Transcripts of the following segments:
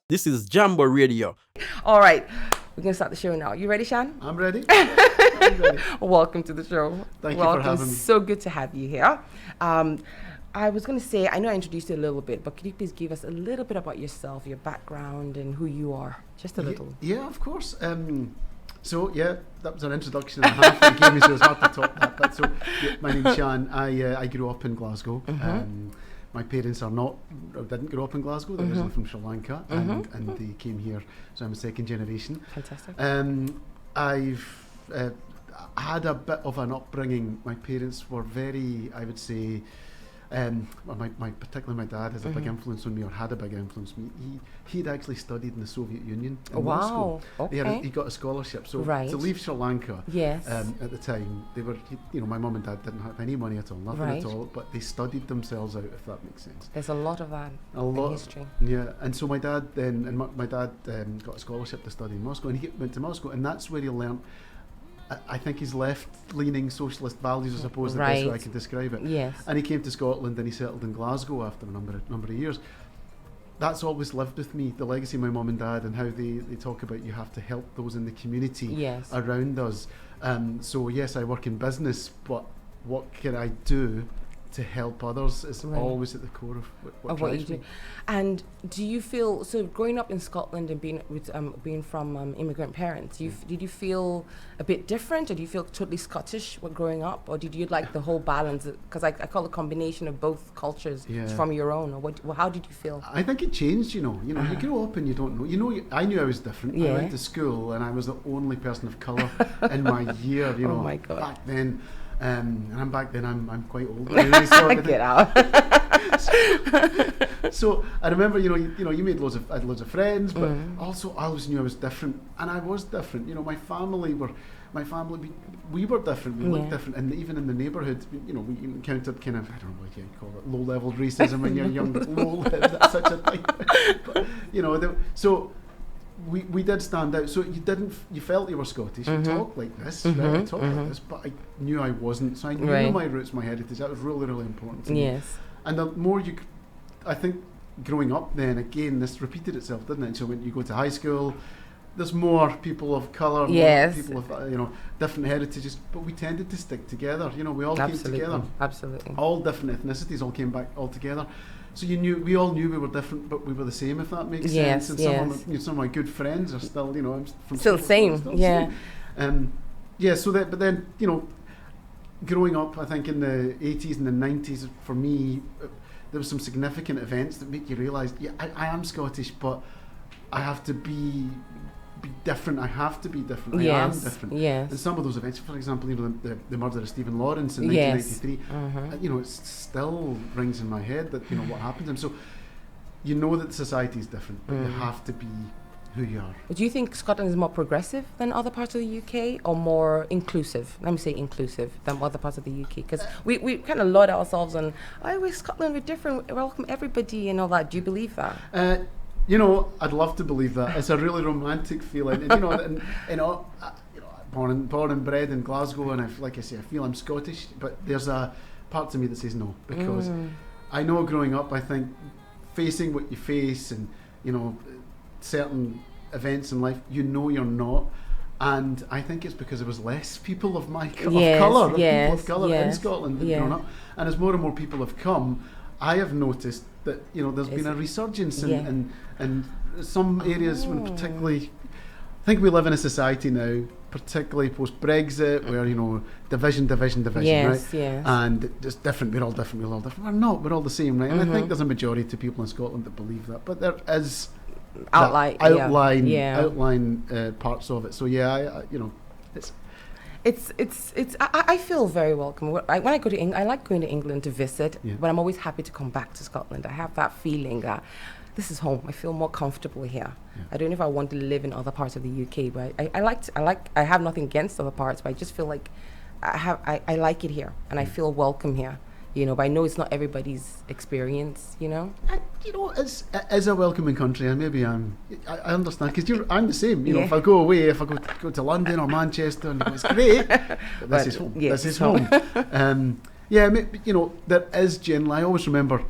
This is Jambo Radio. All right, we're going to start the show now. You ready, Shan? I'm ready. I'm ready. Welcome to the show. Thank you for having me. So good to have you here. I was going to say, I know I introduced you a little bit, but could you please give us a little bit about yourself, your background, and who you are? Just a little. Yeah, of course. So, that was an introduction and a half that you gave me, so it's hard to top that. But so, my name's Shan. I grew up in Glasgow. My parents didn't grow up in Glasgow. They're originally from Sri Lanka, and they came here, so I'm a second generation. Fantastic. I've had a bit of an upbringing. My parents were very, I would say, particularly my dad has a big influence on me, or had a big influence on me. He'd actually studied in the Soviet Union in Moscow. Okay. He got a scholarship. So right. to leave Sri Lanka, yes. At the time, they were, my mum and dad didn't have any money at all, nothing right. at all, but they studied themselves out, if that makes sense. There's a lot of that in history. Yeah, and so my dad got a scholarship to study in Moscow, and he went to Moscow, and that's where he learnt, I think, his left-leaning socialist values, I suppose, the best way I can describe it. Yes. And he came to Scotland and he settled in Glasgow after a number of years. That's always lived with me, the legacy of my mum and dad, and how they talk about you have to help those in the community around us. So yes, I work in business, but what can I do to help others is always at the core of what you do. And do you feel, so growing up in Scotland and being from immigrant parents, did you feel a bit different, or do you feel totally Scottish when growing up, or did you like the whole balance? Because I call it a combination of both cultures from your own, or how did you feel? I think it changed, you grow up and you don't know. I knew I was different. I went to school and I was the only person of colour in my year, Oh my God. back then. And I'm back then. I'm quite old. Really, so Get out. So I remember, you made I had loads of friends, but also I always knew I was different, and I was different. My family, we were different. We looked different, and even in the neighbourhood, we encountered kind of, I don't know what you call it, low-level racism when you're young. That's such a thing. But, so. We did stand out. So you felt you were Scottish. You talked like this, right? I talked like this, but I knew I wasn't. So I knew my roots, my heritage. That was really, really important to me. Yes. And the more I think growing up then, again, this repeated itself, didn't it? So when you go to high school, there's more people of colour, more people of, different heritages, but we tended to stick together. We all came together. Absolutely. All different ethnicities all came back all together. So we all knew we were different, but we were the same, if that makes sense. And some of my good friends are still, I'm from still the same. But then, growing up, I think in the 80s and the 90s, for me, there was some significant events that make you realise, I am Scottish, but I have to be different. I have to be different. I am different. Yes. And some of those events, for example, the murder of Stephen Lawrence in 1993, it still rings in my head that what happened to him. So that society is different, but you have to be who you are. Do you think Scotland is more progressive than other parts of the UK, or more inclusive? Let me say inclusive than other parts of the UK, because we kind of laud ourselves on, we're Scotland, we're different, we welcome everybody and all that. Do you believe that? I'd love to believe that. It's a really romantic feeling. Born and bred in Glasgow, and like I say, I feel I'm Scottish, but there's a part of me that says no, because I know growing up, I think facing what you face and certain events in life, you're not. And I think it's because there was less people of my people of colour in Scotland growing up, and as more and more people have come, I have noticed that there's been a resurgence in some areas, when particularly, I think we live in a society now, particularly post Brexit, where division, right? Yes. And it's different. We're all different. We're not. We're all the same, right? And I think there's a majority of people in Scotland that believe that, but there is outline parts of it. So I feel very welcome. When I go to England, I like going to England to visit, but I'm always happy to come back to Scotland. I have that feeling that this is home. I feel more comfortable here. I don't know if I want to live in other parts of the UK, but I have nothing against other parts, but I just feel like I like it here, and I feel welcome here. But I know it's not everybody's experience, As a welcoming country, and maybe I understand, because I'm the same. If I go away, if I go to London or Manchester, and it's great, but this is home. Yes, this is home. There is generally, I always remember,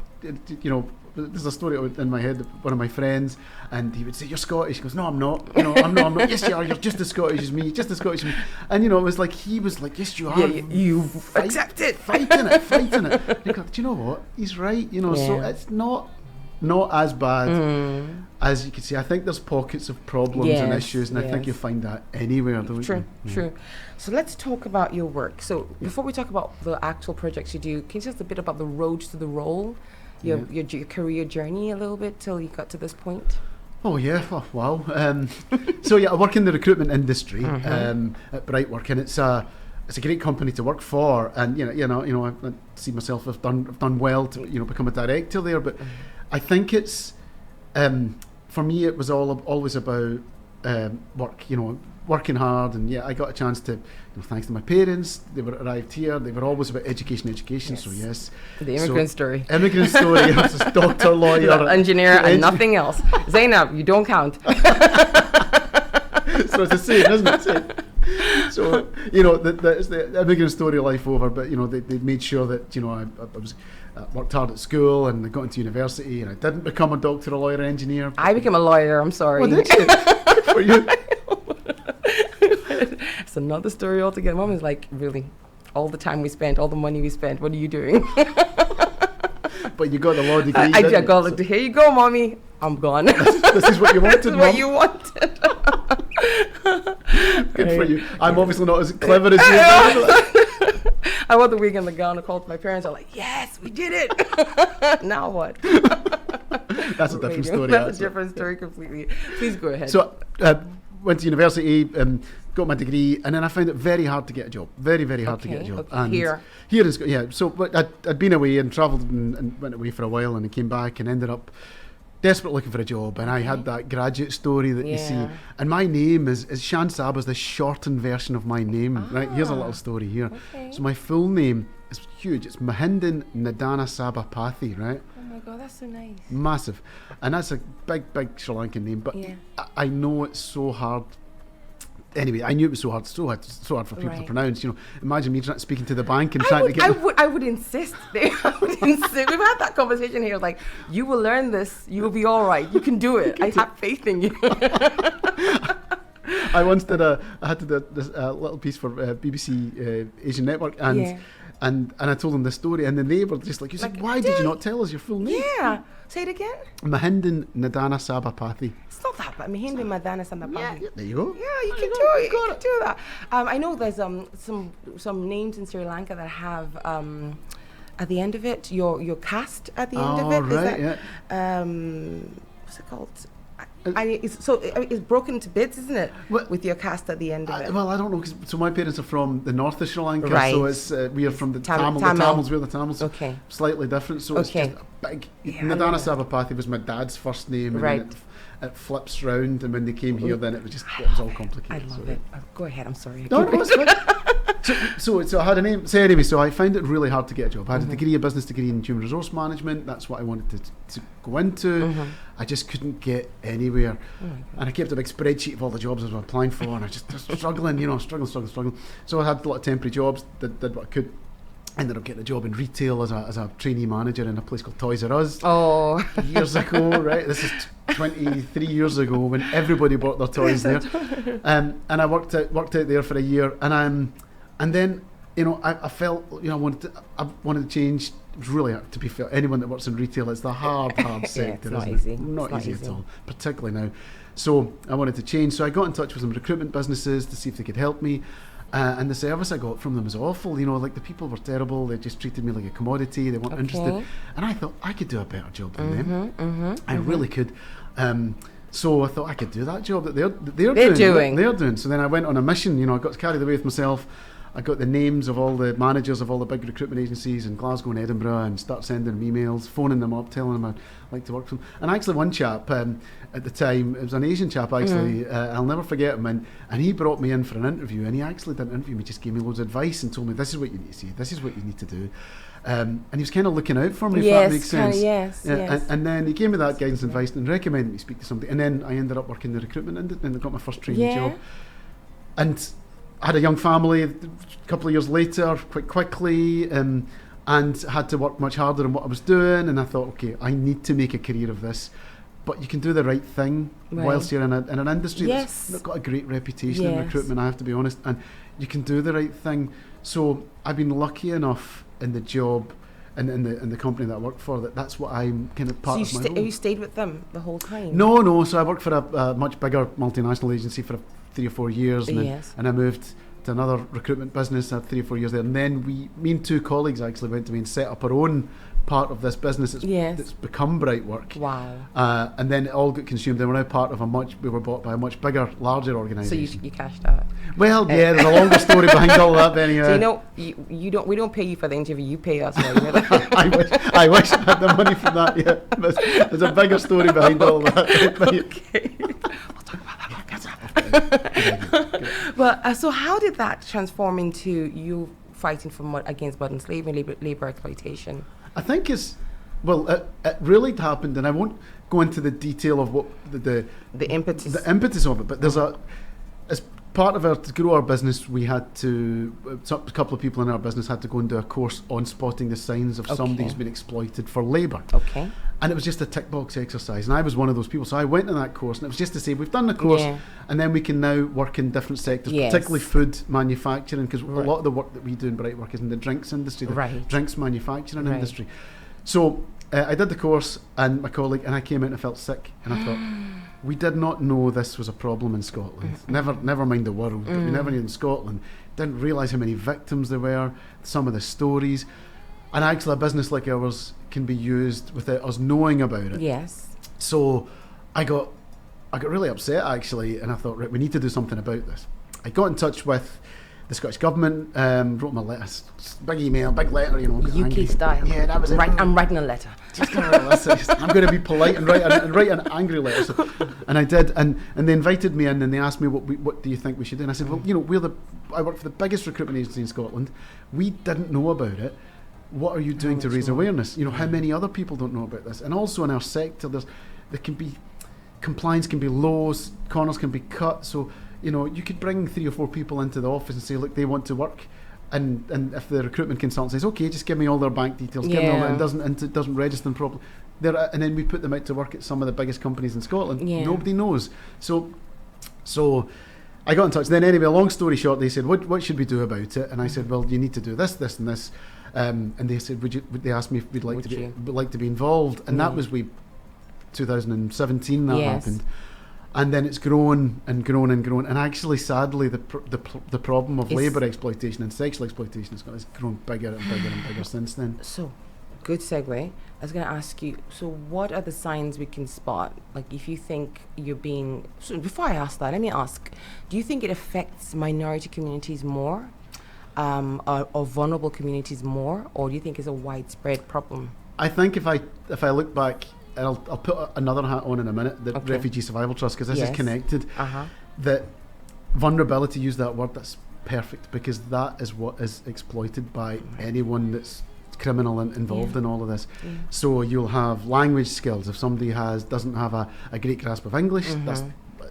you know, there's a story in my head of one of my friends, and he would say, "You're Scottish." He goes, "No, I'm not. You know, I'm not. Yes, you are. You're just as Scottish as me. Just as Scottish as me." And you know, it was like he was like, "Yes, you are. Yeah, you accept it. Fighting it." You go, do you know what? He's right. You know, so it's not as bad as you can see. I think there's pockets of problems and issues, and I think you'll find that anywhere, don't you? True. So let's talk about your work. So before we talk about the actual projects you do, can you tell us a bit about the road to the role, your career journey a little bit till you got to this point? Oh yeah, wow. So yeah, I work in the recruitment industry at Brightwork, and it's a great company to work for, and you know, I see myself I've done well to become a director there, but I think it's for me it was always about work, working hard, and I got a chance to, thanks to my parents, they were arrived here. They were always about education. Yes. So yes, the immigrant story. Immigrant story. I was a doctor, lawyer, engineer, and nothing else. Zainab, you don't count. So it's the same, isn't it? So it's the immigrant story life over. But they made sure that I was worked hard at school, and I got into university, and I didn't become a doctor, a lawyer, engineer. I became a lawyer. I'm sorry. Oh, did you? Good for you. It's another story altogether. Mom is like, really, all the time we spent, all the money we spent, what are you doing? But you got the law degree. I got here you go, mommy. I'm gone. This is what you wanted, This is what you wanted. Good for you. I'm obviously not as clever as you. I wore the wig and the gown. I called my parents. I'm like, yes, we did it. Now what? That's a different story. That's a different story completely. Please go ahead. So, went to university, got my degree, and then I found it very hard to get a job. Very, very hard to get a job. And here in Scotland, yeah. So, but I'd been away and travelled and went away for a while, and I came back and ended up desperate looking for a job, and I had that graduate story that you see. And my name is Shan Saba, is the shortened version of my name. Right, here's a little story here. Okay. So my full name is huge. It's Mahindan Nadana Saba Pathi, right? Oh my God, that's so nice. Massive. And that's a big Sri Lankan name, but I know it's so hard. Anyway, I knew it was so hard for people to pronounce. Imagine me speaking to the bank and trying to get. I would insist. I would insist. We've had that conversation here. Like, you will learn this. You will be all right. You can do it. I have faith in you. I once I had to do this little piece for BBC Asian Network, and I told them this story, and then they were just like, "You said, why did you not tell us your full name?" Yeah. Say it again. Mahindan Nadana Saba Pathi. It's not that bad. Mahindan Nadana Saba Pathi. Yeah, there you go. Yeah, you can do it. You can do that. I know there's some names in Sri Lanka that have at the end of it your caste at the end of it. Right, is that, what's it called? It's broken into bits, isn't it? With your caste at the end of it. Well, I don't know. So my parents are from the north of Sri Lanka, right. So it's we are from the Tamil. The Tamils, we're the Tamils. Okay. Slightly different. So it's just a big. Nadana Saba Pathi was my dad's first name, right. And then it flips round, and when they came here, then it was all complicated. I love it. Go ahead. I'm sorry. No, it's fine. So I had a name. So anyway, so I found it really hard to get a job. I had a business degree in human resource management. That's what I wanted to go into. I just couldn't get anywhere, and I kept a big spreadsheet of all the jobs I was applying for, and I just struggling, struggling. So I had a lot of temporary jobs. Did what I could. Ended up getting a job in retail as a trainee manager in a place called Toys R Us. Oh, years ago, right? This is 23 years ago when everybody bought their toys there. And I worked out there for a year, and then I felt I wanted to change. It was really hard, to be fair. Anyone that works in retail, it's the hard sector. Not isn't easy. It? Not easy at all, particularly now. So I wanted to change. So I got in touch with some recruitment businesses to see if they could help me. And the service I got from them was awful. Like the people were terrible. They just treated me like a commodity. They weren't interested. And I thought I could do a better job than them. I really could. So I thought I could do that job that they're doing. So then I went on a mission. I got carried away with myself. I got the names of all the managers of all the big recruitment agencies in Glasgow and Edinburgh, and start sending them emails, phoning them up, telling them I'd like to work for them. And actually one chap at the time, it was an Asian chap actually, I'll never forget him, and he brought me in for an interview, and he actually didn't interview me, just gave me loads of advice and told me, this is what you need to say, this is what you need to do. And he was kind of looking out for me, if that makes sense. Yes. And then he gave me that guidance and advice and recommended me speak to somebody, and then I ended up working in the recruitment industry, and I got my first training job. And I had a young family a couple of years later, quite quickly. and had to work much harder than what I was doing. And I thought, okay, I need to make a career of this. But you can do the right thing whilst you're in an industry that's not got a great reputation in recruitment, I have to be honest. And you can do the right thing. So I've been lucky enough in the job and in the company that I work for that's what I'm kind of part of my role. You stayed with them the whole time? No. So I worked for a much bigger multinational agency for 3 or 4 years, and I moved to another recruitment business. I had 3 or 4 years there, and then me and 2 colleagues actually went to me and set up our own part of this business that's become Brightwork. Wow. And then it all got consumed, and we're now part of we were bought by a much bigger, larger organisation. So you cashed out? Well, there's a longer story behind all that, Benny. So we don't pay you for the interview, you pay us. Right? I wish I had the money for that, yeah. There's a bigger story behind all that. Okay. We'll talk about that. Well, so how did that transform into you fighting against modern slavery and labour exploitation? I think it really happened, and I won't go into the detail of what the impetus of it, but there's as part of to grow our business, we had to, a couple of people in our business had to go and do a course on spotting the signs of somebody who's been exploited for labour. Okay. And it was just a tick box exercise, and I was one of those people. So I went in that course, and it was just to say, we've done the course, and then we can now work in different sectors, particularly food manufacturing, because a lot of the work that we do in Brightwork is in the drinks industry, the drinks manufacturing industry. So I did the course, and my colleague, and I came out and I felt sick, and I thought, we did not know this was a problem in Scotland. Never mind the world, but we never knew in Scotland. Didn't realise how many victims there were, some of the stories. And actually a business like ours can be used without us knowing about it. Yes. So I got really upset actually, and I thought, right, we need to do something about this. I got in touch with the Scottish Government, wrote them a letter, big email, big letter, UK angry style. Yeah, that was it. I'm writing a letter. I'm going to be polite and write an angry letter. So, and I did, and they invited me in, and they asked me what do you think we should do, and I said, well, I work for the biggest recruitment agency in Scotland. We didn't know about it. What are you doing to raise awareness? How many other people don't know about this? And also in our sector, compliance can be low, corners can be cut. So, you could bring 3 or 4 people into the office and say, look, they want to work. And if the recruitment consultant says, okay, just give me all their bank details, give me all that, and it doesn't register them properly. And then we put them out to work at some of the biggest companies in Scotland. Nobody knows. So I got in touch. Then anyway, long story short, they said, what should we do about it? And I said, well, you need to do this, this, and this. And they said, they asked me if we'd like to be involved, and that was 2017 that happened, and then it's grown and grown and grown, and actually, sadly, the problem of labour exploitation and sexual exploitation has grown bigger and bigger and bigger since then. So, good segue. I was going to ask you, so what are the signs we can spot? Like, if you think you're being... So before I ask that, let me ask, do you think it affects minority communities more? Or vulnerable communities more, or do you think it's a widespread problem? I think if I look back, and I'll put another hat on in a minute, the Refugee Survival Trust, because this is connected, that vulnerability, use that word, that's perfect, because that is what is exploited by anyone that's criminal and involved in all of this. So you'll have language skills. If somebody doesn't have a great grasp of English,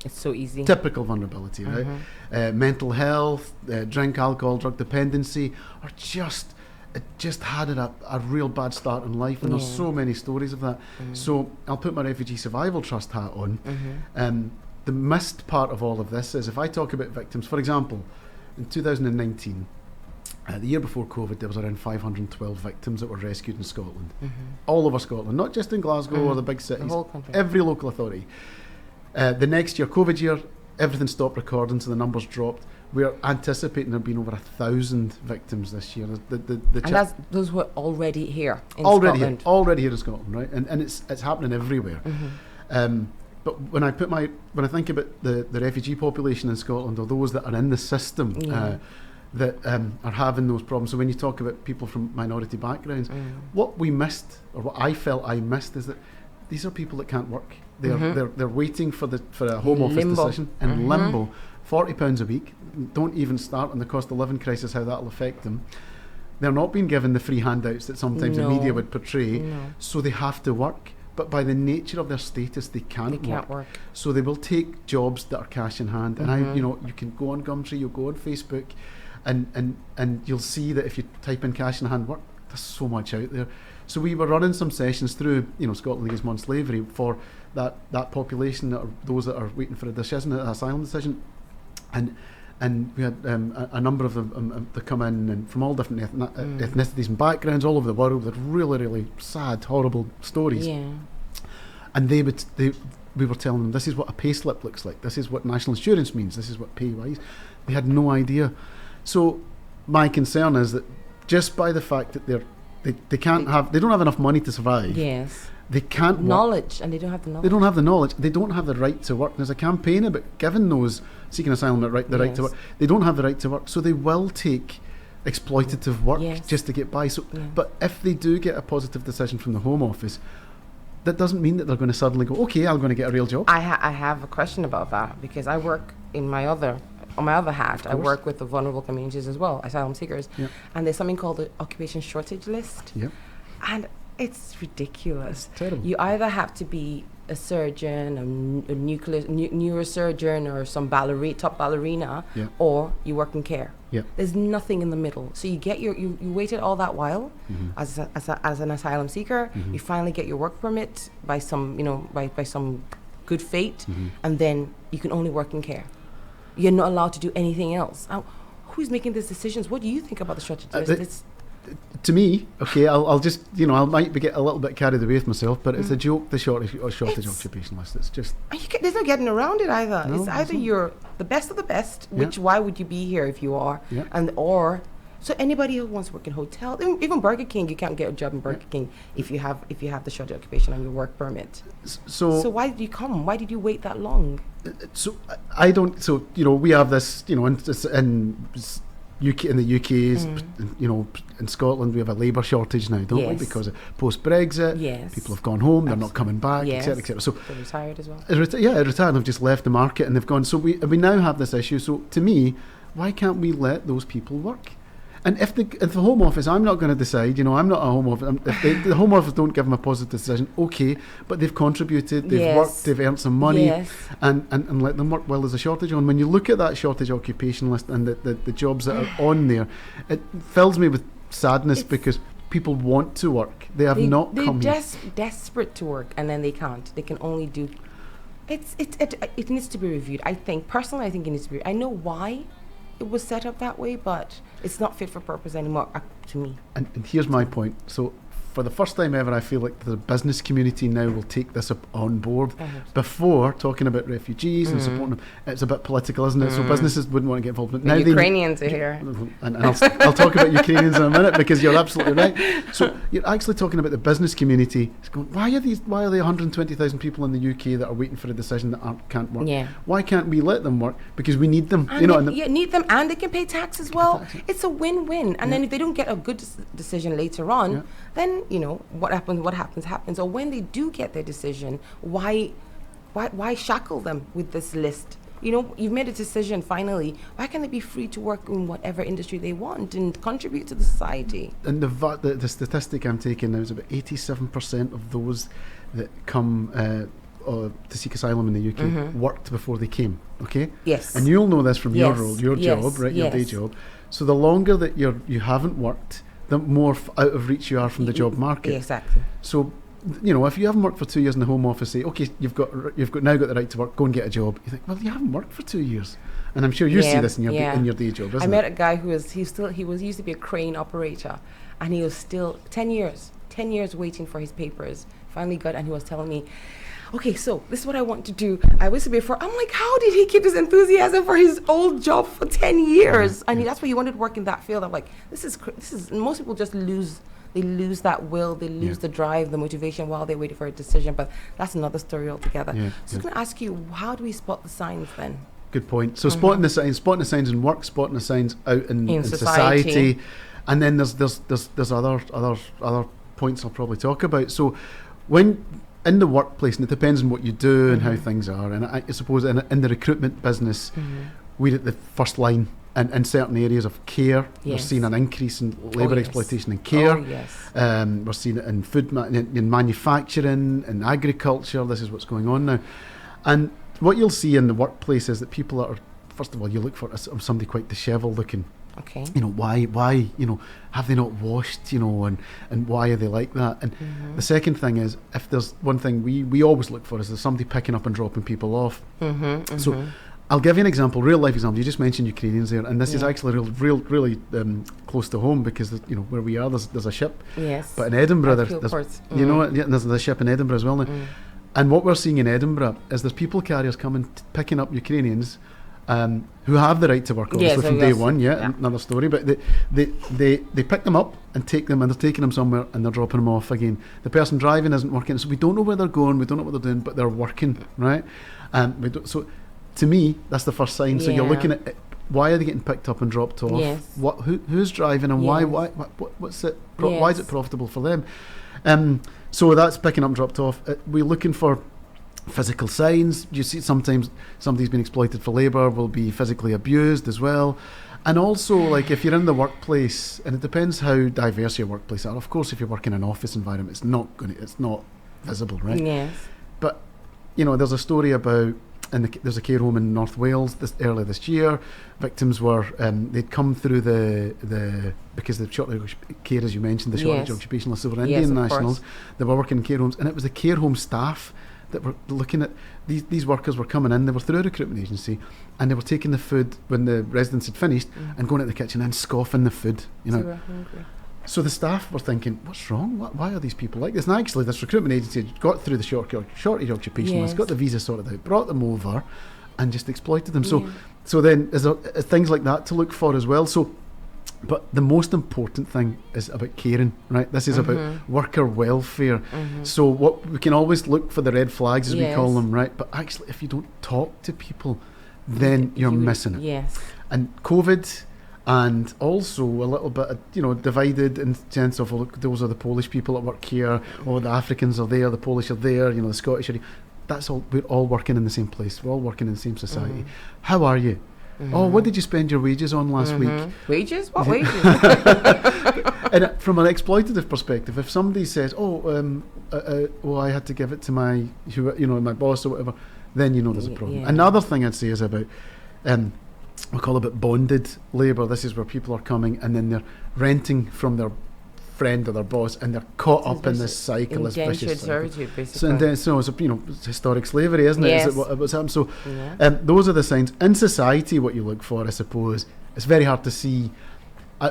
it's so easy. Typical vulnerability, right? Mental health, drink, alcohol, drug dependency, or just had a real bad start in life, and there's so many stories of that. So I'll put my Refugee Survival Trust hat on. The missed part of all of this is, if I talk about victims, for example, in 2019, the year before COVID, there was around 512 victims that were rescued in Scotland. All over Scotland, not just in Glasgow or the big cities, the whole country. Every local authority. The next year, COVID year, everything stopped recording, so the numbers dropped. We're anticipating there being over 1,000 victims this year. Those were already here in Scotland. Already here in Scotland, right? And it's happening everywhere. But when I think about the refugee population in Scotland, or those that are in the system that are having those problems. So when you talk about people from minority backgrounds, what we missed, or what I felt I missed, is that these are people that can't work. They're waiting for a Home Office decision in limbo. £40 a week. Don't even start on the cost of living crisis, how that'll affect them. They're not being given the free handouts that sometimes the media would portray. So they have to work. But by the nature of their status, they can't work. So they will take jobs that are cash in hand. And you can go on Gumtree, you'll go on Facebook, and you'll see that if you type in cash in hand work, there's so much out there. So we were running some sessions through, Scotland Against Modern Slavery for that population, that are those that are waiting for a decision, an asylum decision, and we had a number of them that come in and from all different ethnicities and backgrounds all over the world with really, really sad, horrible stories. Yeah. And we were telling them, this is what a pay slip looks like, this is what national insurance means, this is what pay-wise. They had no idea. So my concern is that just by the fact that they don't have enough money to survive. Yes. They can't knowledge, and they don't have the knowledge. They don't have the knowledge. They don't have the right to work. There's a campaign about giving those seeking asylum the right to work. They don't have the right to work, so they will take exploitative work just to get by. So, but if they do get a positive decision from the Home Office, that doesn't mean that they're going to suddenly go, okay, I'm going to get a real job. I have a question about that, because I work on my other hat, I work with the vulnerable communities as well, asylum seekers, and there's something called the occupation shortage list, and it's ridiculous. It's terrible. You either have to be a surgeon, a neurosurgeon, or some top ballerina, or you work in care. There's nothing in the middle. So you get you waited all that while as an asylum seeker. You finally get your work permit by some by some good fate, and then you can only work in care. You're not allowed to do anything else. Who's making these decisions? What do you think about the shortage list? To me, okay, I'll just, I might get a little bit carried away with myself, but it's a joke, the shortage occupation list. It's just... there's no getting around it either. No, it's either you're the best of the best, which why would you be here if you are? So anybody who wants to work in hotel, even Burger King, you can't get a job in Burger King if you have the shortage occupation on your work permit. So why did you come? Why did you wait that long? So I don't. So we have this. In the UK, in Scotland we have a labour shortage now, don't we? Because of post-Brexit, people have gone home, they're not coming back, etc., etc. So they're retired as well. Retired, they've just left the market and they've gone. So we now have this issue. So to me, why can't we let those people work? And if the Home Office, I'm not going to decide, I'm not a Home Office, if the Home Office don't give them a positive decision, okay, but they've contributed, they've worked, they've earned some money, and let them work while there's a shortage on. When you look at that shortage occupation list and the jobs that are on there, it fills me with sadness because people want to work. They're desperate to work, and then they can't. They can only do... It needs to be reviewed. I think it needs to be... I know why it was set up that way, but it's not fit for purpose anymore to me. And here's my point. So for the first time ever, I feel like the business community now will take this up on board. Before, talking about refugees and supporting them, it's a bit political, isn't it? So businesses wouldn't want to get involved. But now Ukrainians are here. And I'll talk about Ukrainians in a minute, because you're absolutely right. So you're actually talking about the business community. It's going, why are there 120,000 people in the UK that are waiting for a decision that can't work? Why can't we let them work? Because we need them. And need them, and they can pay tax as well. It's a win-win. And then if they don't get a good decision later on, then what happens. Or when they do get their decision, why shackle them with this list? You've made a decision finally. Why can't they be free to work in whatever industry they want and contribute to the society? And the statistic I'm taking now is about 87% of those that come to seek asylum in the UK worked before they came. Okay. Yes. And you'll know this from your role, your job, right? Your day job. So the longer that you haven't worked, the more out of reach you are from the job market. Exactly. So, if you haven't worked for 2 years in the Home Office, say, okay, you've now got the right to work, go and get a job. You think, well, you haven't worked for 2 years, and I'm sure you see this in your day job. I met a guy who used to be a crane operator, and he was still 10 years waiting for his papers. Finally got, and he was telling me, okay, so this is what I want to do. I was before. I'm like, how did he keep this enthusiasm for his old job for 10 years? I mean, that's why he wanted to work in that field. I'm like, this is most people just lose that will, they lose the drive, the motivation while they're waiting for a decision. But that's another story altogether. So I'm going to ask you, how do we spot the signs then? Good point. So spotting the signs in work, spotting the signs out in society, and then there's other points I'll probably talk about. So when in the workplace, and it depends on what you do and how things are, and I suppose in the recruitment business, we're at the first line. And in certain areas of care, we're seeing an increase in labour exploitation in care. We're seeing it in food, in manufacturing, in agriculture. This is what's going on now. And what you'll see in the workplace is that people are, first of all, you look for somebody quite dishevelled looking. Okay. You know, why, you know, have they not washed, you know, and why are they like that? And the second thing is, if there's one thing we always look for, is there's somebody picking up and dropping people off. So I'll give you an example, real life example. You just mentioned Ukrainians there, and this is actually really close to home, because you know where we are, there's a ship. Yes. But in Edinburgh, there's you know, there's a ship in Edinburgh as well now. And what we're seeing in Edinburgh is there's people carriers coming, picking up Ukrainians who have the right to work, obviously, from day one. Another story. But they pick them up and take them, and they're taking them somewhere, and they're dropping them off again. The person driving isn't working, so we don't know where they're going, we don't know what they're doing, but they're working, right? So to me, that's the first sign. So you're looking at why are they getting picked up and dropped off? Yes. Who's driving, and why what's it? Why is it profitable for them? So that's picking up and dropped off. We're looking for physical signs. You see, sometimes somebody's been exploited for labour, will be physically abused as well. And also, like, if you're in the workplace, and it depends how diverse your workplace are. Of course, if you work in an office environment, it's not visible, right? Yes. But you know, there's a story about, there's a care home in North Wales earlier this year. Victims were they'd come through because the shortage care, as you mentioned, the shortage of occupational civil Indian nationals. They were working in care homes, and it was the care home staff that were looking at these workers were coming in. They were through a recruitment agency, and they were taking the food when the residents had finished and going into the kitchen and scoffing the food. You know. So we're hungry. So the staff were thinking, what's wrong? Why are these people like this? And actually, this recruitment agency had got through the shortage occupationalists, got the visa sorted out, brought them over, and just exploited them. So then there's things like that to look for as well. So, but the most important thing is about caring, right? This is about worker welfare. So what we can always look for the red flags, as we call them, right? But actually, if you don't talk to people, then you're missing it. Yes. And COVID, and also a little bit, you know, divided in the sense of, look, those are the Polish people that work here, or the Africans are there, the Polish are there, you know, the Scottish are here. That's all. We're all working in the same place. We're all working in the same society. How are you? Oh, what did you spend your wages on last week? Wages? What wages? And from an exploitative perspective, if somebody says, I had to give it to my boss or whatever, then you know there's a problem. Another thing I'd say is about we call it bonded labour. This is where people are coming and then they're renting from their friend or their boss, and they're caught up in this cycle, this vicious servitude, basically. So it's historic slavery, isn't it? Yes. Is it what's happened? So those are the signs. In society, what you look for, I suppose, it's very hard to see.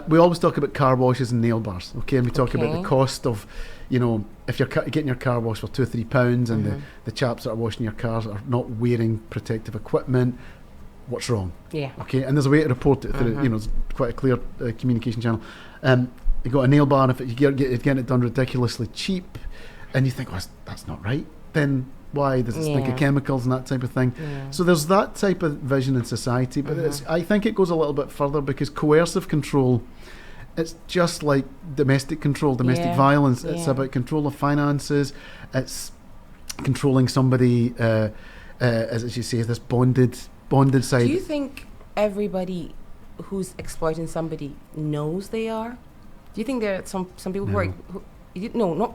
We always talk about car washes and nail bars, okay? And we talk about the cost of, you know, if you're getting your car washed for £2 or £3 and the chaps that are washing your cars are not wearing protective equipment, what's wrong? Yeah. Okay, and there's a way to report it through, you know, it's quite a clear communication channel. You got a nail bar, and if you're getting it done ridiculously cheap, and you think, well, that's not right, then why does it stink of chemicals and that type of thing? So there's that type of vision in society, but I think it goes a little bit further, because coercive control, it's just like domestic control, domestic violence. It's about control of finances. It's controlling somebody, as you say, this bonded side. Do you think everybody who's exploiting somebody knows they are? Do you think there are some people who are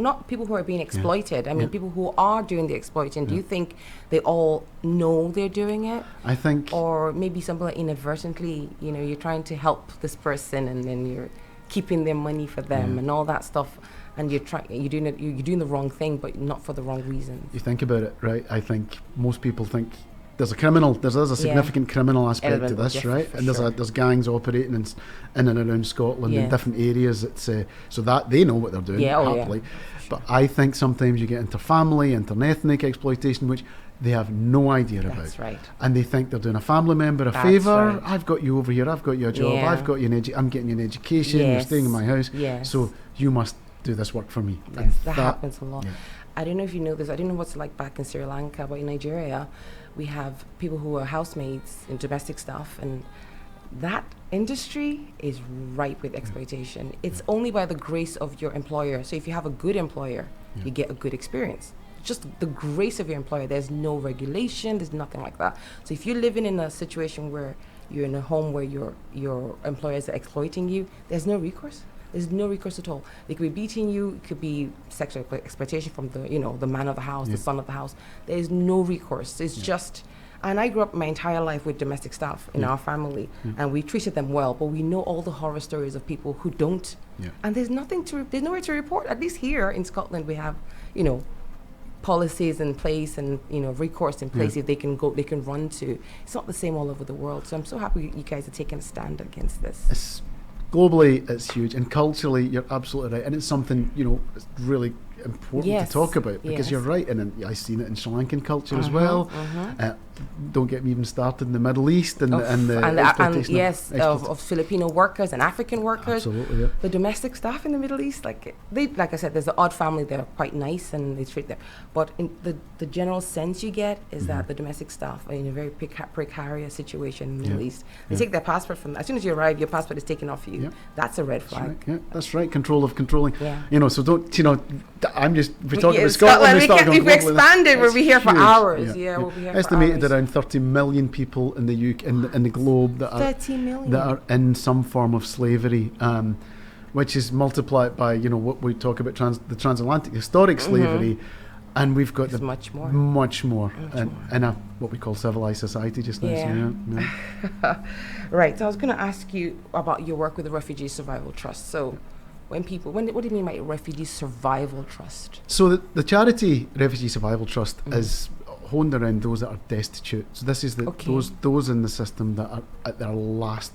not people who are being exploited? I mean, people who are doing the exploiting. Do you think they all know they're doing it? I think, or maybe somebody inadvertently, you know, you're trying to help this person, and then you're keeping their money for them and all that stuff, and you're doing the wrong thing, but not for the wrong reasons. You think about it, right? I think most people think there's a significant criminal aspect to this, right? And there's gangs operating in and around Scotland in different areas. It's so that they know what they're doing, happily. But I think sometimes you get inter-family, inter-ethnic exploitation, which they have no idea about. That's right. And they think they're doing a family member a favour. Right. I've got you over here. I've got you a job. I've got you I'm getting you an education. You're staying in my house. So you must do this work for me. Yes, that happens a lot. I don't know if you know this. I don't know what's like back in Sri Lanka, but in Nigeria, we have people who are housemaids in domestic stuff, and that industry is ripe with exploitation. It's only by the grace of your employer. So if you have a good employer, you get a good experience. Just the grace of your employer. There's no regulation. There's nothing like that. So if you're living in a situation where you're in a home where your employers are exploiting you, there's no recourse. There's no recourse at all. They could be beating you. It could be sexual exploitation from the man of the house, the son of the house. There is no recourse. It's just, And I grew up my entire life with domestic staff in our family, and we treated them well, but we know all the horror stories of people who don't. Yeah. And there's nowhere to report. At least here in Scotland, we have, policies in place and, recourse in place if they can run to. It's not the same all over the world. So I'm so happy you guys are taking a stand against this. Globally, it's huge, and culturally, you're absolutely right, and it's something it's really important to talk about, because you're right, and I've seen it in Sri Lankan culture as well. Don't get me even started in the Middle East and the exploitation of Filipino workers and African workers. Absolutely, yeah. The domestic staff in the Middle East, like I said, there's an odd family that are quite nice and they treat them, but in the general sense you get is that the domestic staff are in a very precarious situation in the Middle East. They take their passport from as soon as you arrive, your passport is taken off you. That's a red flag. That's right. Yeah, that's right. Controlling. Yeah. So don't we're talking about Scotland. If we expanded, we'll be here for hours. We'll be here Estimated for hours. around 30 million people in the UK, in the globe that 30 million that are in some form of slavery, which is multiplied by what we talk about the transatlantic historic slavery, and we've got much more in a what we call civilized society just now. Right. So I was going to ask you about your work with the Refugee Survival Trust. So. What do you mean by Refugee Survival Trust? So the charity Refugee Survival Trust is honed around those that are destitute. So this is those in the system that are at their last.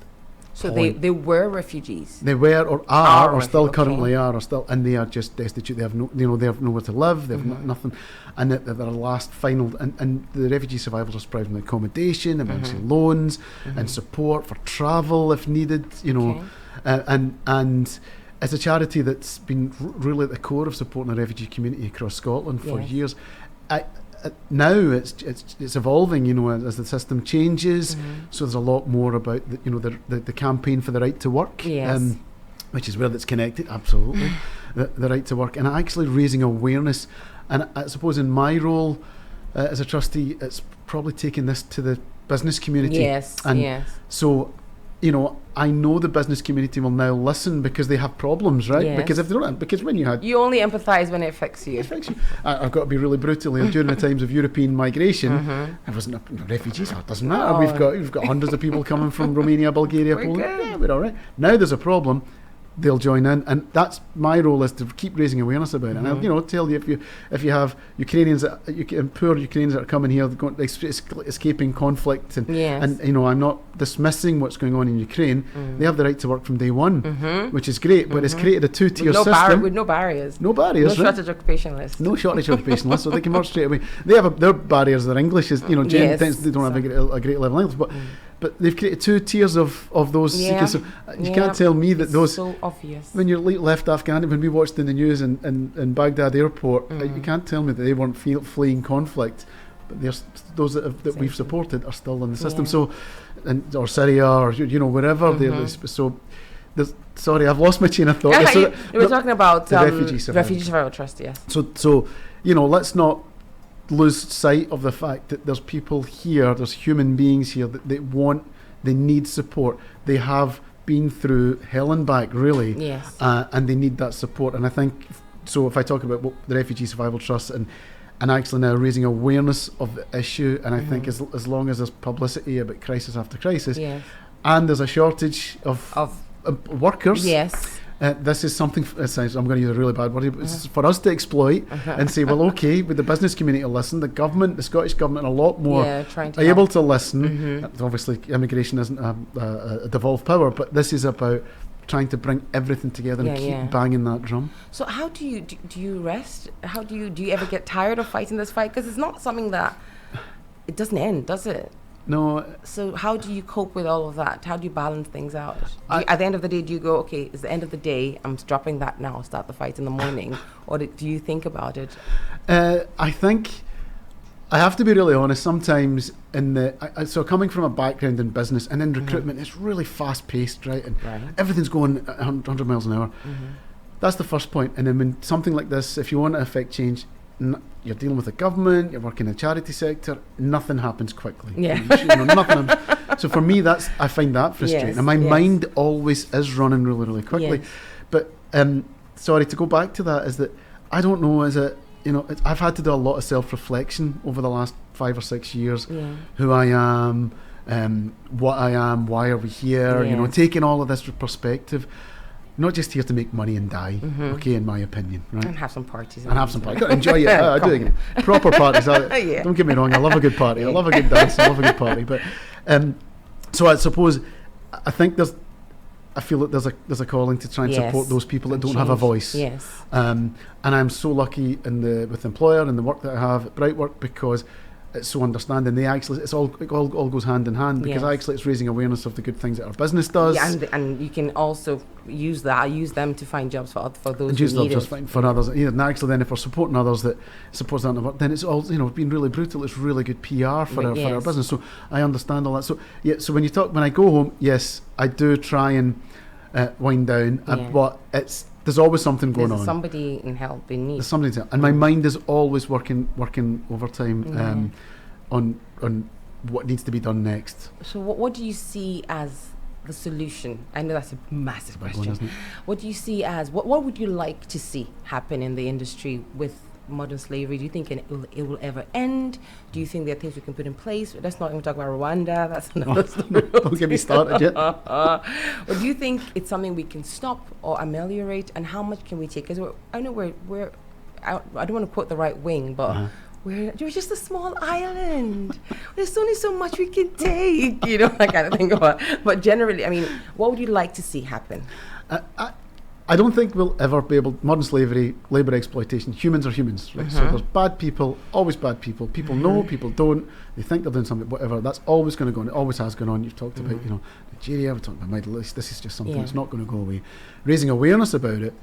So point. they were refugees. They were or are or still currently are or still, and they are just destitute. They have they have nowhere to live. They have nothing, and at their last final. And the Refugee Survival Trust provides them accommodation, eventually loans and support for travel if needed. And it's a charity that's been really at the core of supporting the refugee community across Scotland for years. Now it's evolving, as the system changes. So there's a lot more about the campaign for the right to work, which is where that's connected. Absolutely, the right to work, and actually raising awareness. And I suppose in my role as a trustee, it's probably taking this to the business community. So. I know the business community will now listen because they have problems, right? Yes. Because if they don't, because when you only empathise when it affects you. I've got to be really brutal here. During the times of European migration, there wasn't refugees. It doesn't matter. We've got hundreds of people coming from Romania, Bulgaria, Poland. Yeah, we're all right. Now there's a problem. They'll join in, and that's my role, is to keep raising awareness about it. And I'll tell you, if you have Ukrainians poor Ukrainians that are coming here, escaping conflict, and I'm not dismissing what's going on in Ukraine. They have the right to work from day one, which is great. But it's created a two-tier system with no barriers. No barriers. No shortage of occupation list. No shortage of occupation list, so they can work straight away. They have their barriers. Their English is they don't have a great level of English, but they've created two tiers of those seekers. So you can't tell me that those. So obvious. When you left Afghanistan, when we watched in the news in Baghdad airport, you can't tell me that they weren't fleeing conflict. But there's those that we've supported are still in the system. So, or Syria, or wherever. So, sorry, I've lost my chain of thought. We were talking about the Refugee Survival Trust. Yes. So let's not lose sight of the fact that there's people here, there's human beings here that they need support. They have been through hell and back, really, and they need that support. And I think, so if I talk about the Refugee Survival Trust and actually now raising awareness of the issue, and I think as long as there's publicity about crisis after crisis, and there's a shortage of workers, this is something, I'm going to use a really bad word, it's for us to exploit and say, well, okay, with the business community to listen, the Scottish government, a lot more able to listen. Obviously, immigration isn't a devolved power, but this is about trying to bring everything together and keep banging that drum. So how do you rest? How do you ever get tired of fighting this fight? Because it's not something that, it doesn't end, does it? No. So how do you cope with all of that? How do you balance things out? At the end of the day, do you go, okay, it's the end of the day, I'm dropping that now, start the fight in the morning? Or do you think about it? I think I have to be really honest. Sometimes so coming from a background in business and in recruitment, it's really fast paced, right? And everything's going 100 miles an hour. That's the first point. And then when something like this, if you want to affect change, you're dealing with the government, you're working in the charity sector, nothing happens quickly. Nothing. So for me, I find that frustrating. And my mind always is running really, really quickly. But sorry, to go back to that, is that I don't know, is it I've had to do a lot of self-reflection over the last 5 or 6 years. Yeah. Who I am, what I am, why are we here? Yes. Taking all of this perspective. Not just here to make money and die, okay, in my opinion, right? And have some parties. And have some parties. Enjoy it. I do it again. Proper parties. Yeah. Don't get me wrong, I love a good party. I love a good dance. I love a good party. But so I suppose, I feel that there's a calling to try and support those people that don't have a voice. Yes. And I'm so lucky with the employer and the work that I have at Brightwork, because it's so understanding. It all goes hand in hand, because actually it's raising awareness of the good things that our business does. Yeah, and you can also use them to find jobs for those and who use them need just it. for others. And actually, then if we're supporting others that supports that, then it's all been really brutal. It's really good PR for our business. So I understand all that. So so when I go home, yes, I do try and wind down, but there's always something going on. Somebody in help in need. There's something, and my mind is always working overtime on what needs to be done next. So what do you see as the solution? I know that's a massive question. Isn't it? What do you see as what would you like to see happen in the industry with modern slavery? Do you think it will ever end? Do you think there are things we can put in place? Let's not even talk about Rwanda. That's another story. Don't get me started yet. Or do you think it's something we can stop or ameliorate? And how much can we take? Because I know we're I don't want to quote the right wing, but we're just a small island. There's only so much we can take, that kind of thing. But generally, I mean, what would you like to see happen? I don't think we'll ever be able. Modern slavery, labour exploitation. Humans are humans, right? So there's bad people, always bad people. People know, people don't. They think they're doing something, whatever. That's always going to go on. It always has gone on. You've talked about, Nigeria. We've talked about Middle East. This is just something that's not going to go away. Raising awareness about it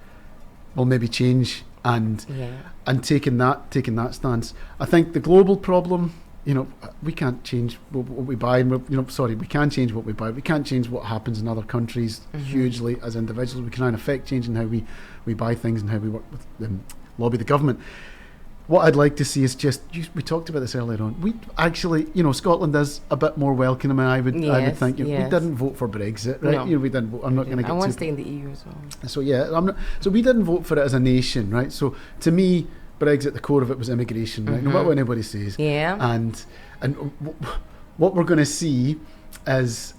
will maybe change, and taking that stance. I think the global problem. We can't change what we buy. We can change what we buy. We can't change what happens in other countries hugely as individuals. We can try and affect change in how we buy things and how we work with lobby the government. What I'd like to see is we talked about this earlier on. We actually, Scotland is a bit more welcoming. I would think. We didn't vote for Brexit, right? No. We didn't vote. I'm not going to get. I want to stay in the EU as well. So So we didn't vote for it as a nation, right? So to me, Brexit, the core of it was immigration, right? No matter what anybody says. Yeah. And what we're going to see is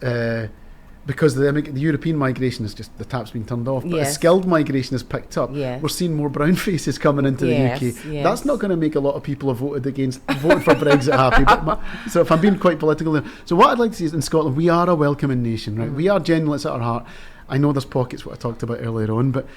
because the European migration is just the tap's been turned off, but as skilled migration has picked up, we're seeing more brown faces coming into the UK. Yes. That's not going to make a lot of people who voted for Brexit happy. So if I'm being quite political there, so what I'd like to see is in Scotland, we are a welcoming nation, right? We are genuine, it's at our heart. I know there's pockets, what I talked about earlier on, but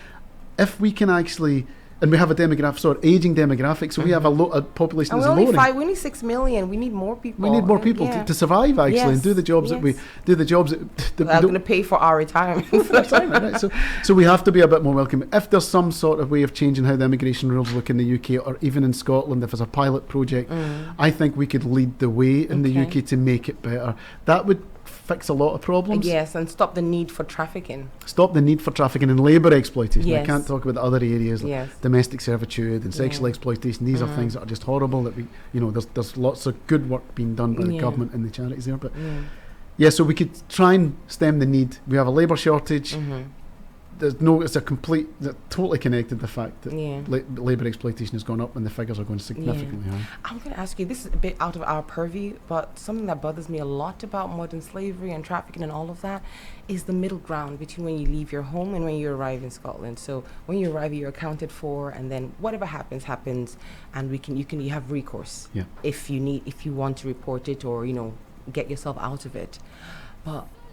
if we can actually. And we have a aging demographic, so we have a population that's lowering. We only 6 million. We need more people. We need more people to survive, actually, and do the jobs that we do. The jobs that are going to pay for our retirement. Right? So we have to be a bit more welcoming. If there's some sort of way of changing how the immigration rules look in the UK, or even in Scotland, if there's a pilot project, I think we could lead the way in the UK to make it better. That would fix a lot of problems. Yes, and stop the need for trafficking. Stop the need for trafficking and labour exploitation. Yes. I can't talk about the other areas like domestic servitude and sexual exploitation. These are things that are just horrible. That there's lots of good work being done by the government and the charities there. But so we could try and stem the need. We have a labour shortage. It's totally connected, the fact that labour exploitation has gone up and the figures are going significantly higher. I'm going to ask you, this is a bit out of our purview, but something that bothers me a lot about modern slavery and trafficking and all of that is the middle ground between when you leave your home and when you arrive in Scotland. So when you arrive, you're accounted for, and then whatever happens, and you have recourse if you want to report it or get yourself out of it.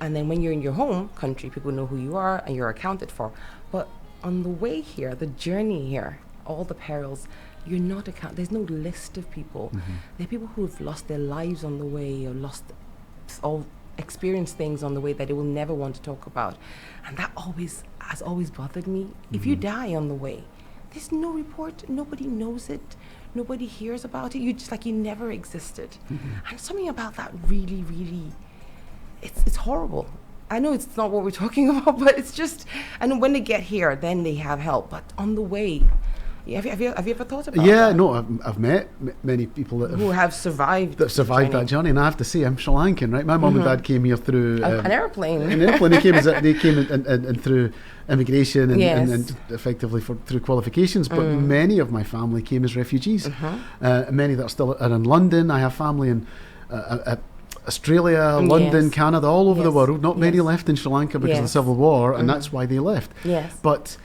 And then when you're in your home country, people know who you are and you're accounted for. But on the way here, the journey here, all the perils, you're not there's no list of people. There are people who've lost their lives on the way, or experienced things on the way that they will never want to talk about. And that has always bothered me. If you die on the way, there's no report, nobody knows it, nobody hears about it. You just you never existed. And something about that really, really, it's horrible. I know it's not what we're talking about, but it's just, and when they get here, then they have help. But on the way, Have you ever thought about Yeah, that? no, I've met many people Who have survived that survived that training. journey, and I have to say, I'm Sri Lankan, right? My mum and dad came here through An airplane. an airplane. They came in through immigration and effectively through qualifications. But many of my family came as refugees. Many that are in London. I have family in Australia, London, Canada, all over the world. Not many left in Sri Lanka because of the Civil War, and that's why they left. Yes. But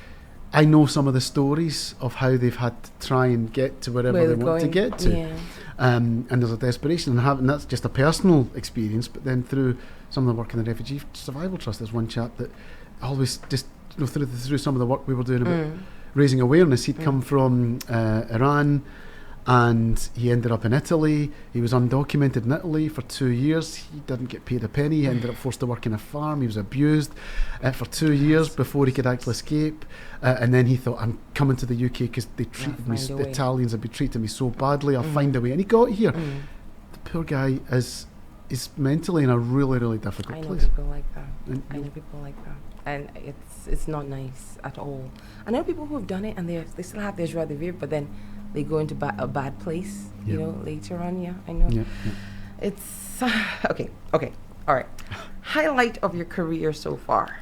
I know some of the stories of how they've had to try and get to wherever they want to get to. Yeah. And there's a desperation, and that's just a personal experience. But then through some of the work in the Refugee Survival Trust, there's one chap that always just through some of the work we were doing about raising awareness. He'd come from Iran, and he ended up in Italy. He was undocumented in Italy for 2 years. He didn't get paid a penny. He ended up forced to work in a farm. He was abused for 2 years before he could actually escape. And then he thought, I'm coming to the UK because they treated me. The Italians have been treating me so badly. I'll find a way. And he got here. The poor guy is mentally in a really, really difficult place. I know people like that. I know people like that, and it's not nice at all. I know people who have done it, and they still have their joie de vivre, but then they go into a bad place, you know, later on. Yeah, I know. It's okay, all right. Highlight of your career so far.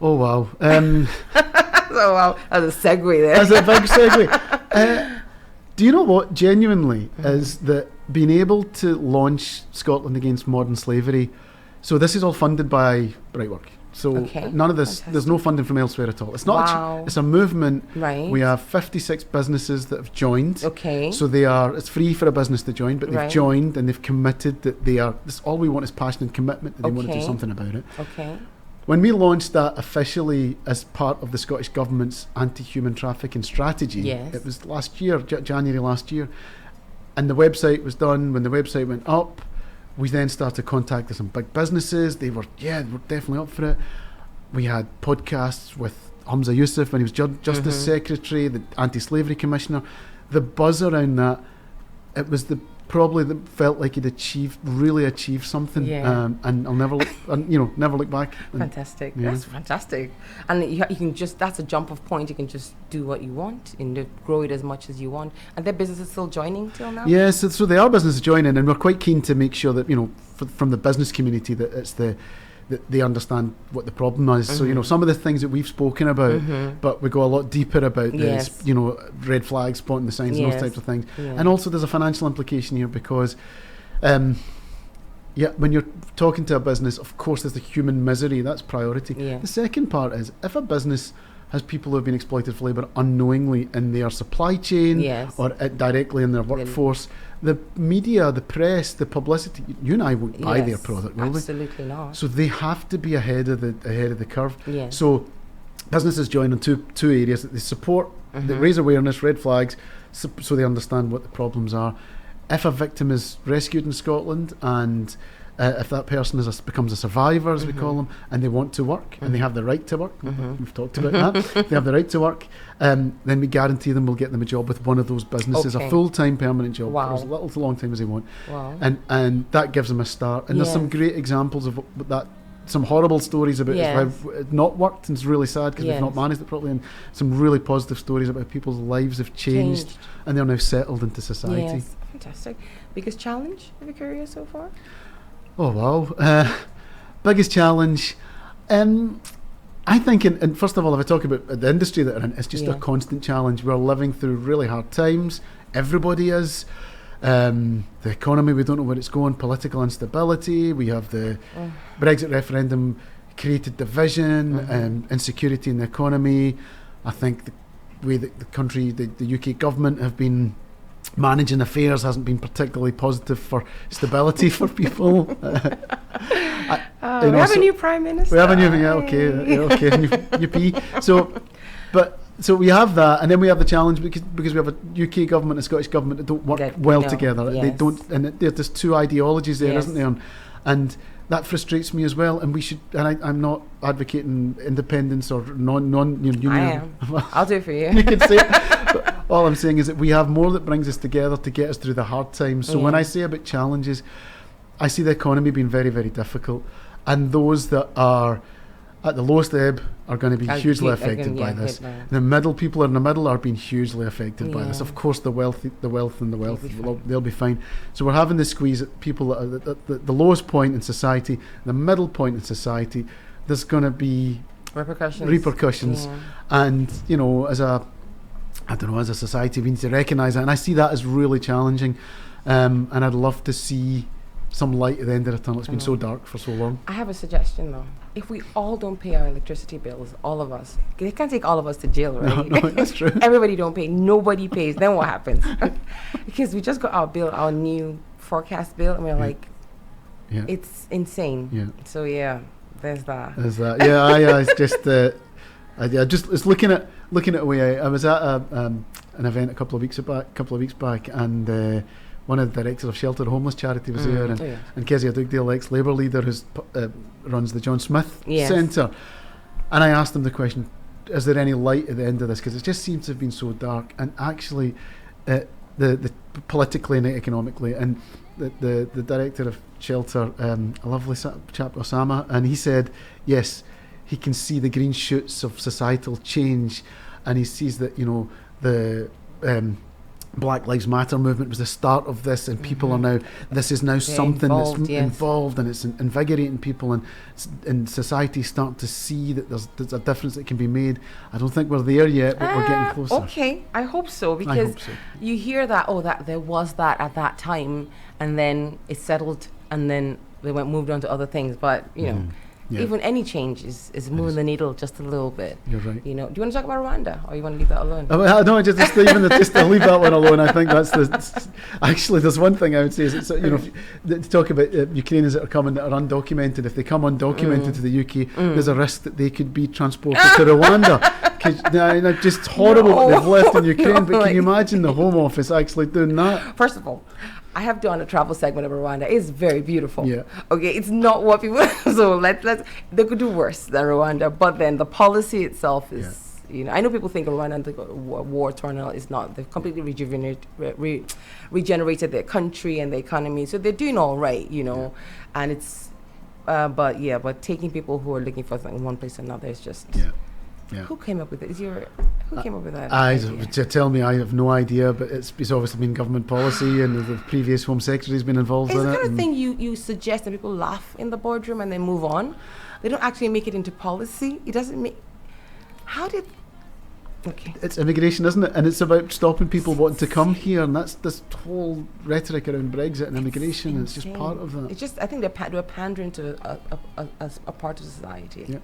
Oh wow! So wow, that's a segue there. That's a big segue. Do you know what? Genuinely, is that being able to launch Scotland Against Modern Slavery. So this is all funded by Brightwork. So none of this, there's no funding from elsewhere at all. It's not. It's a movement. Right. We have 56 businesses that have joined. Okay. So it's free for a business to join, but they've joined and they've committed that they are. This all we want is passion and commitment. That they want to do something about it. Okay. When we launched that officially as part of the Scottish Government's anti-human trafficking strategy, it was last year, January last year, and the website was done. When the website went up, we then started contacting some big businesses. They were definitely up for it. We had podcasts with Hamza Yusuf when he was Justice Secretary, the Anti-Slavery Commissioner. The buzz around that, it was probably that felt like he'd really achieved something. And I'll never look back. Fantastic. That's fantastic. And you can just, that's a jump off point. You can just do what you want and grow it as much as you want. And their business is still joining till now? Yes, so they are businesses joining, and we're quite keen to make sure that, from the business community, that it's that they understand what the problem is. So, some of the things that we've spoken about, but we go a lot deeper about this, red flags, spotting the signs, and those types of things. And also there's a financial implication here because, when you're talking to a business, of course there's the human misery, that's priority. The second part is, if a business has people who have been exploited for labour unknowingly in their supply chain or directly in their workforce, the media, the press, the publicity, you and I won't buy their product, will we? Absolutely not. So they have to be ahead of the curve. So businesses join in two areas that they support, they raise awareness, red flags, so they understand what the problems are. If a victim is rescued in Scotland, and if that person becomes a survivor, as we call them, and they want to work, and they have the right to work, we've talked about that, they have the right to work, then we guarantee them we'll get them a job with one of those businesses, a full-time permanent job for as little to long time as they want. And that gives them a start. And there's some great examples of that, some horrible stories about how it not worked, and it's really sad because we've not managed it properly, and some really positive stories about people's lives have changed and they're now settled into society. Yes, fantastic. Biggest challenge of your career so far? Oh wow, biggest challenge. I think, and first of all, if I talk about the industry that we're in, it's just a constant challenge. We're living through really hard times. Everybody is. The economy, we don't know where it's going. Political instability. We have the Brexit referendum created division, insecurity in the economy. I think the way that the country, the UK government have been managing affairs hasn't been particularly positive for stability for people. We have a new Prime Minister. We have a new, UP. So we have that, and then we have the challenge because we have a UK government and a Scottish government that don't work well together. They don't, and there's two ideologies there, isn't there? And that frustrates me as well. And we should. And I'm not advocating independence or non-union. I am. I'll do it for you. You can say it. But all I'm saying is that we have more that brings us together to get us through the hard times. So when I say about challenges, I see the economy being very, very difficult, and those that are at the lowest ebb are going to be hugely affected by this. The middle people in the middle are being hugely affected by this. Of course, the wealth and the wealthy, they'll be fine. So we're having to squeeze at people that are at the lowest point in society, the middle point in society. There's going to be repercussions, and as a society, we need to recognise that, and I see that as really challenging. And I'd love to see some light at the end of the tunnel. It's been so dark for so long. I have a suggestion though. If we all don't pay our electricity bills, all of us, they can't take all of us to jail, right? No, that's true. Everybody don't pay. Nobody pays. Then what happens? Because we just got our new forecast bill, and we're like, it's insane. Yeah. So there's that. It's just it's looking at a way out. I was at an event a couple of weeks back, and one of the directors of Shelter Homeless Charity was there, and Kezia Dugdale, ex-Labour leader, who runs the John Smith Centre. And I asked him the question, is there any light at the end of this? Because it just seems to have been so dark. And actually, the politically and economically, and the director of Shelter, a lovely chap, Osama, and he said, yes, he can see the green shoots of societal change, and he sees that, the Black Lives Matter movement was the start of this, and people are now, this is now something involved, that's involved, and it's invigorating people, and society start to see that there's a difference that can be made. I don't think we're there yet, but we're getting closer. Okay, I hope so, because you hear that, that there was that at that time, and then it settled, and then they moved on to other things, but even any change is moving the needle just a little bit. You're right. Do you want to talk about Rwanda, or you want to leave that alone? No, just to leave that one alone. I think that's actually, there's one thing I would say is, to talk about Ukrainians that are coming that are undocumented. If they come undocumented to the UK, there's a risk that they could be transported to Rwanda. Just horrible what they've left in Ukraine. But can you imagine the Home Office actually doing that? First of all, I have done a travel segment of Rwanda. It's very beautiful. Yeah. Okay, it's not what people. So let's they could do worse than Rwanda. But then the policy itself is, I know people think Rwanda and the war torn. It's not. They've completely regenerated their country and the economy. So they're doing all right, And it's, but taking people who are looking for something in one place or another is just. Yeah. Who came up with it? Who came up with that? To tell me, I have no idea, but it's obviously been government policy, and the previous Home Secretary has been involved in it. It's the kind of thing you suggest, and people laugh in the boardroom and then move on. They don't actually make it into policy. It doesn't make. How did? Okay. It's immigration, isn't it? And it's about stopping people wanting to come here, and that's this whole rhetoric around Brexit and immigration. It's just part of that. It's just, I think they're pandering to a part of society. Yeah.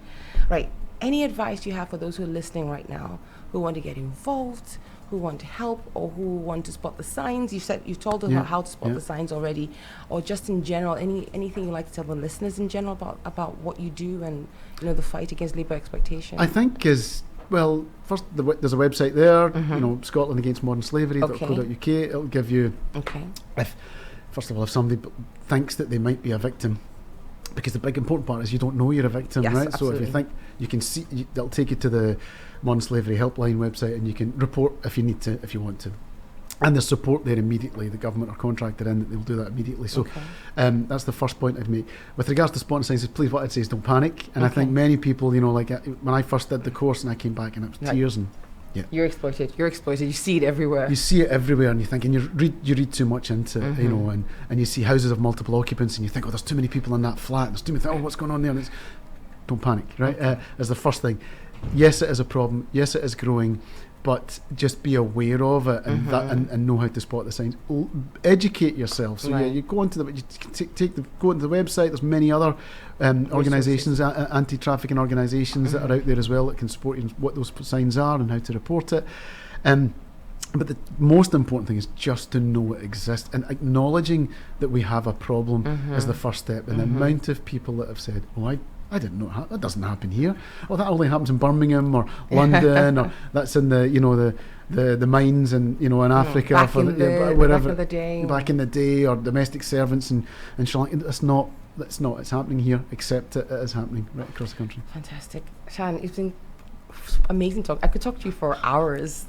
Right. Any advice you have for those who are listening right now, who want to get involved, who want to help, or who want to spot the signs? You've told us about how to spot the signs already, or just in general, anything you'd like to tell the listeners in general about what you do and the fight against labour exploitation? I think first there's a website there, Scotland Against Modern Slavery.co.uk. It'll give you, if somebody thinks that they might be a victim, because the big important part is you don't know you're a victim, right? Absolutely. So if you think you can see, they'll take you to the Modern Slavery Helpline website, and you can report if you need to, if you want to. And there's support there immediately. The government are contracted in that they'll do that immediately. So that's the first point I'd make. With regards to spotting signs, please, what I'd say is don't panic. And I think many people, when I first did the course and I came back and it was tears and. Yeah. You're exploited. You see it everywhere. You see it everywhere, and you think, and you read too much into it, and you see houses of multiple occupants, and you think, there's too many people in that flat. There's too many. What's going on there? And don't panic, right? As the first thing. Yes, it is a problem. Yes, it is growing, but just be aware of it and and know how to spot the signs. Educate yourself. So you go onto go onto the website. There's many other organisations, anti-trafficking organisations that are out there as well that can support you what those signs are and how to report it. But the most important thing is just to know it exists, and acknowledging that we have a problem is the first step. And the amount of people that have said, I didn't know that doesn't happen here. That only happens in Birmingham or London, or that's in the mines and in Africa wherever. Back in the day, or domestic servants and Sri Lanka. It's not. It's happening here. Accept it. It is happening right across the country. Fantastic, Shan. It's been amazing talk. I could talk to you for hours.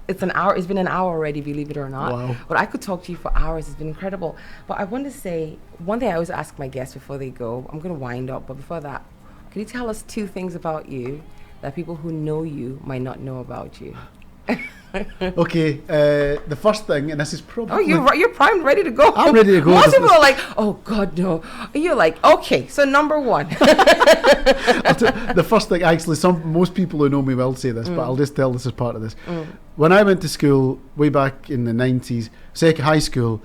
It's an hour. It's been an hour already, believe it or not. Wow. But I could talk to you for hours. It's been incredible. But I want to say one thing I always ask my guests before they go. I'm going to wind up, but before that, Could you tell us 2 things about you that people who know you might not know about you? Okay, the first thing, and this is probably... Oh, you're primed, ready to go. I'm ready to go. Most people are like, oh, God, no. And you're like, okay, so number 1. The first thing, actually, most people who know me will say this, but I'll just tell this as part of this. When I went to school way back in the 90s, high school,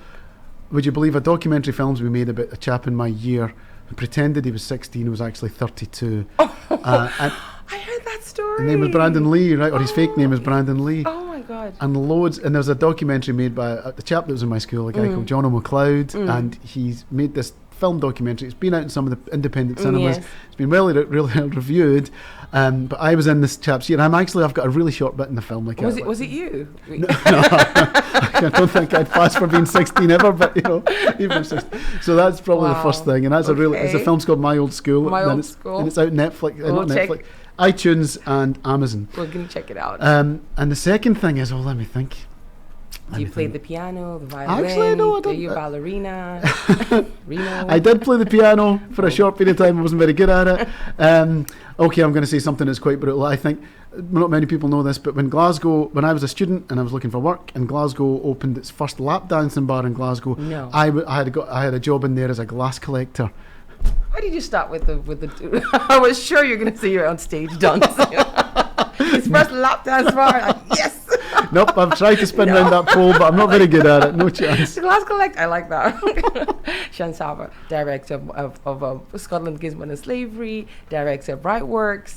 would you believe a documentary films we made about a chap in my year who pretended he was 16 and was actually 32. And I heard that story. his name was Brandon Lee, right? Or his fake name is Brandon Lee. Oh my God. And there was a documentary made by the chap that was in my school, a guy called John O'Macleod, and he's made this film documentary. It's been out in some of the independent cinemas. Yes. It's been really well reviewed. But I was in this chap's year. I've got a really short bit in the film. Was it you? No, I don't think I'd pass for being 16 ever, but even 16. So that's probably the first thing, and that's it's a film called My Old School. And it's out Netflix, not Netflix, iTunes and Amazon. We're gonna check it out. And the second thing is, let me think. Do you play the piano, the violin? Actually, no, I don't. Are you a ballerina? Reno? I did play the piano for a short period of time. I wasn't very good at it. Okay, I'm going to say something that's quite brutal. I think not many people know this, but when I was a student and I was looking for work, and Glasgow opened its first lap dancing bar in Glasgow, I had a job in there as a glass collector. Why did you start with the? I was sure you're going to say you're on stage dancing. His first lap dance bar. Like, yes. Nope, I've tried to spin around that pole, but I'm not very good at it. No chance. Glass collect. I like that. Shan Saba, Director of Scotland Against Modern Slavery, Director of Brightwork,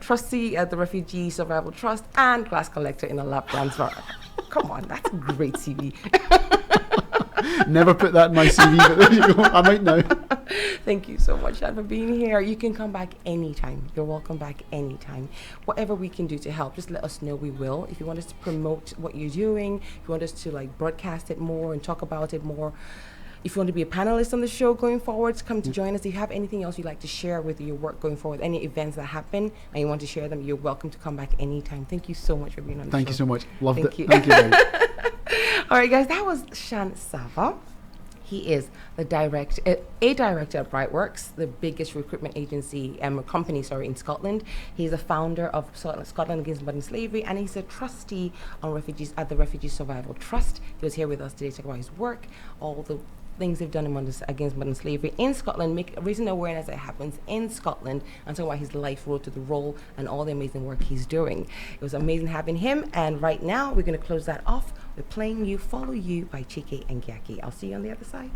Trustee at the Refugee Survival Trust, and Glass Collector in a lap dance bar. Come on, that's a great CV. Never put that in my CV, but there you go. I might now. Thank you so much, Shan, for being here. You can come back anytime. You're welcome back anytime. Whatever we can do to help, just let us know. We will. If you want us to promote what you're doing, if you want us to broadcast it more and talk about it more, if you want to be a panelist on the show going forward, come to join us. If you have anything else you'd like to share with your work going forward, any events that happen and you want to share them, you're welcome to come back anytime. Thank you so much for being on the show. Thank you so much. Loved it. You. Thank you, guys. All right, guys, that was Shan Saba. He is a director at Brightwork, the biggest recruitment agency company in Scotland. He's a founder of Scotland Against Modern Slavery, and he's a trustee on refugees at the Refugee Survival Trust. He was here with us today to talk about his work, all the things they've done against modern slavery in Scotland, raising awareness that happens in Scotland, and talking about his life road to the role and all the amazing work he's doing. It was amazing having him, and right now we're going to close that off with playing You Follow You by Chike and Gyaki. I'll see you on the other side.